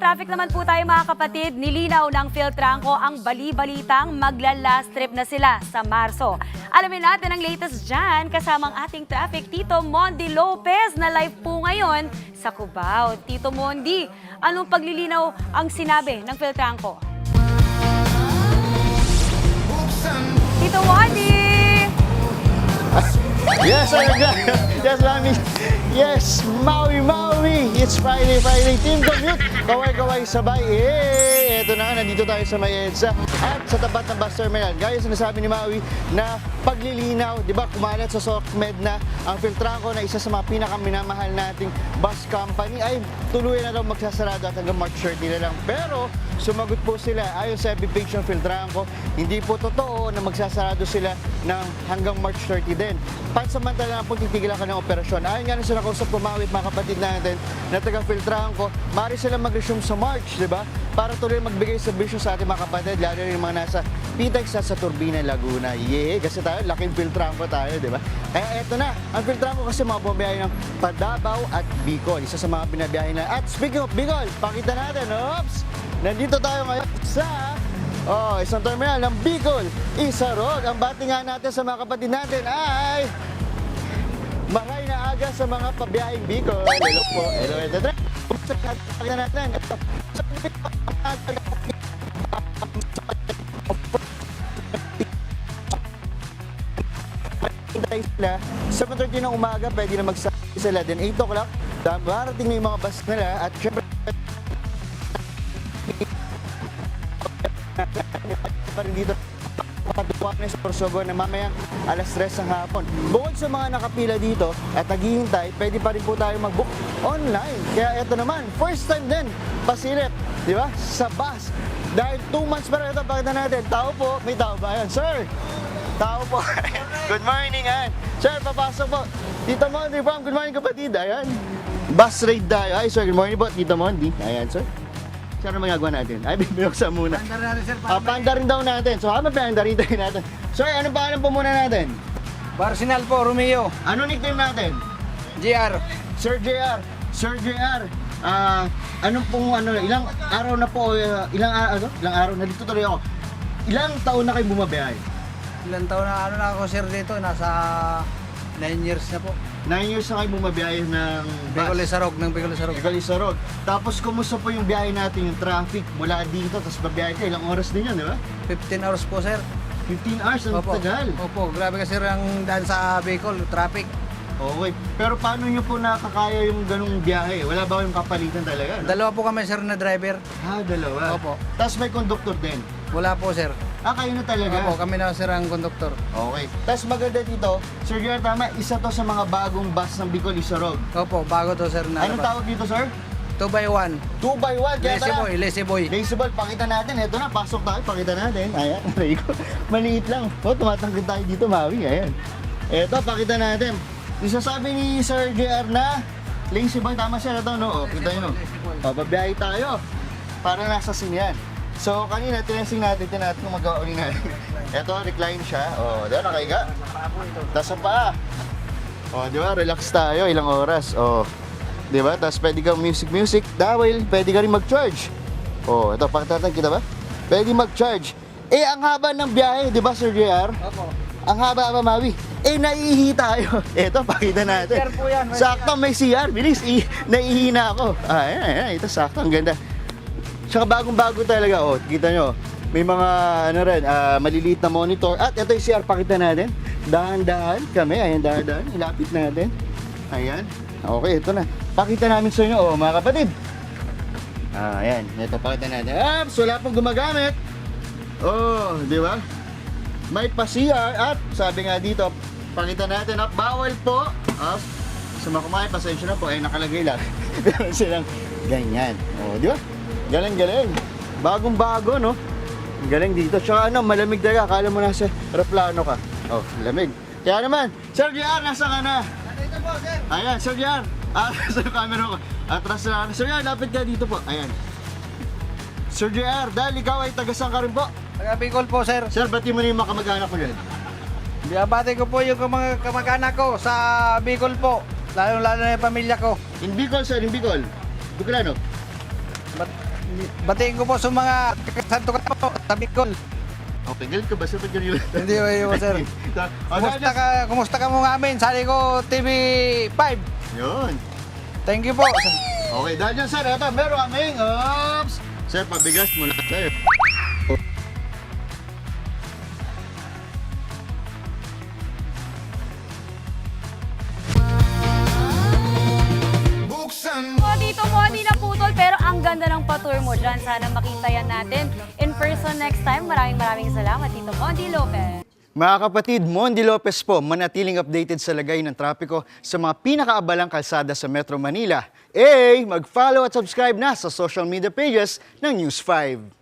traffic naman po tayo mga kapatid. Nilinaw ng Philtranco ang bali-balitang magla-last trip na sila sa Marso. Alamin natin ang latest dyan kasamang ating traffic Tito Mondi Lopez na live po ngayon sa Cubao. Tito Mondi, anong paglilinaw ang sinabi ng Philtranco? Tito Mondi! Yes, yes, Mami. Yes, Maui. It's Friday. Team Commute. Kaway sabay. Eto na, nandito tayo sa may EDSA at sa tapat ng bus terminal. Gaya sinasabi ni Maui na paglilinaw, di ba, kumalat sa SOCMED na ang Philtranco na isa sa mga pinakaminamahal nating bus company ay tuluyan na daw magsasarado at hanggang March 30 na lang. Pero sumagot po sila ayon sa FB page ng Philtranco, hindi po totoo na magsasarado sila ng hanggang March 30 din. Pansamantala na po titigilan ka ng operasyon. Ayon nga na sila kausap ko Maui at mga kapatid natin na taga Philtranco, maaari silang mag-resume sa March, di ba? Para tuloy magbigay serbisyo sa ating mga kapatid, lalo rin yung mga nasa PTEX at sa Turbina, Laguna. Kasi tayo, laking Philtranco tayo, di ba? Kaya eto na, ang Philtranco kasi mga bumabiyahe ng Davao at Bicol. Isa sa mga binabiyahe na. At speaking of Bicol, pakita natin, oops! Nandito tayo ngayon sa isang terminal ng Bicol, Isarog. Ang batingan natin sa mga kapatid natin ay maray na aga sa mga pabiyaheng Bicol. Hello po. Hello. Pakita natin. Sila, 7:30 ng umaga, pwede na magsasakay sila. Then 8 o'clock, darating na yung mga bus nila at syempre pa rin dito patuwa na sa Sorsogon na mamaya alas 3 ng hapon. Bukod sa mga nakapila dito at naghihintay, pwede pa rin po tayo mag-book online. Kaya ito naman, first time din, pasilip, di ba? Sa bus. Dahil 2 months pa rin ito, pakita natin. Tao po, may tao ba yan? Sir! Tao po. Good morning, Ann. Sir, papasok po. Tito Mondi, good morning kapatid. Ayan. Bus ride tayo. Ay, sir, good morning po, Tito Mondi. Ayan, sir. Sir, ano magagawa natin? Ay, bibiyoksa muna. Panda rin, sir. Panda rin daw natin. So, habang panda rin tayo natin. Sir, ano pangalan po muna natin? Barsinal po, Romeo. Ano nickname natin? GR. Sir JR. Sir JR. Anong pong ilang araw na po, ilang araw na dito tuloy ako. Ilang taon na kayo bumabiyahe? Ilan taon na ako, sir, dito. Nasa 9 years na po. 9 years na kayo bumabiyahe ng Bicol Isarog, ng Bicol Isarog. Bicol Isarog. Tapos kumusta po yung biyahe natin, yung traffic mula dito, tapos babiyahe ka, ilang oras din yun, di ba? 15 hours po, sir. 15 hours, ang tagal. Opo, grabe kasi ang daan sa Bicol, traffic. Okay, pero paano nyo po nakakaya yung ganung biyahe? Wala ba kayong kapalitan talaga? No? Dalawa po kami, sir, na driver. Dalawa? Opo. Tapos may conductor din? Wala po, sir. Kayo na talaga? Opo, kami na, sir, ang konduktor. Okay. Tapos maganda dito, Sir Gerard, tama, isa to sa mga bagong bus ng Bicol Isarog. Opo, bago to, sir. Anong tawag dito, sir? 2x1. 2x1. Lazy boy. Lazy boy, pakita natin. Ito na, pasok tayo, pakita natin. Ayan, aray ko. Maliit lang. Tumatangkid tayo dito, Maui. Ayan. Ito, pakita natin. Isasabi ni Sir JR na lazy boy, tama siya na to, no? O, kita nyo, no? O, babiyahe tayo. Para nasa sinyan. So, kanina, tinensing natin kung magawa ulit natin. Ito, recline siya. O, di ba, nakaiga? Tapos ang paa. O, di ba, relax tayo, ilang oras. O, di ba? Tapos pwede kang music. Dahil, pwede ka rin mag-charge. O, ito, pakita natin, kita ba? Pwede mag-charge. Ang haba ng biyahe, di ba, Sir JR? Opo. Ang haba, Mawi. Naiihi tayo. Ito, pakita natin. CR po yan. Sakto, may CR. Bilis, naiihi na ako. Ayan. Ito, sakto. Ang ganda. Tsaka bagong-bago talaga. O, kita nyo. May mga, maliliit na monitor. At ito yung CR, pakita natin. Dahan-dahan kami. Ayan, dahan-dahan. Ilapit natin. Ayan. Okay, ito na. Pakita namin sa inyo, mga kapatid. Ayan. Ito, pakita natin. Wala pong gumagamit. Oh, di ba? May pa-CR at sabi nga dito, pakita natin at bawal po. Sa mga kumain, pasensya na po, ay nakalagay lang. Meron silang ganyan. O, di ba? Galing. Bagong-bago, no? Galing dito. Tsaka malamig talaga. Akala mo nasa aeroplano ka. Oh, lamig. Kaya naman, Sir JR, nasa ka na? Dito po, sir. Ayan, Sir JR. Sa camera ko. Atras na lang. Sir JR, lapit ka dito po. Ayan. Sir JR, dahil ikaw ay tagasang ka rin po. Taga Bicol po, sir. Sir, bati mo na yung mga kamag-anak mo dyan. Binabati ko po yung mga kamag-anak ko sa Bicol po. Lalo na yung pamilya ko. In Bicol, sir, in Bicol. Bicolano. Batiin ko po sa mga santo ka po sa Bicol. Okay, galit ka ba sir? Pag ganyan Hindi po, sir. Kumusta ka mo ngamin? Sali ko TV5. Yun. Thank you po. Okay, dahil dyan sir, ito, meron kaming, oops! Sir, pabigas muna tayo. Po, dito mo, hindi na putol, pero ang ganda ng patour mo dyan. Sana makita yan natin in person next time. Maraming salamat, Tito Mondi Lopez. Mga kapatid, Mondi Lopez po, manatiling updated sa lagay ng trapiko sa mga pinakaabalang kalsada sa Metro Manila. Mag-follow at subscribe na sa social media pages ng News 5.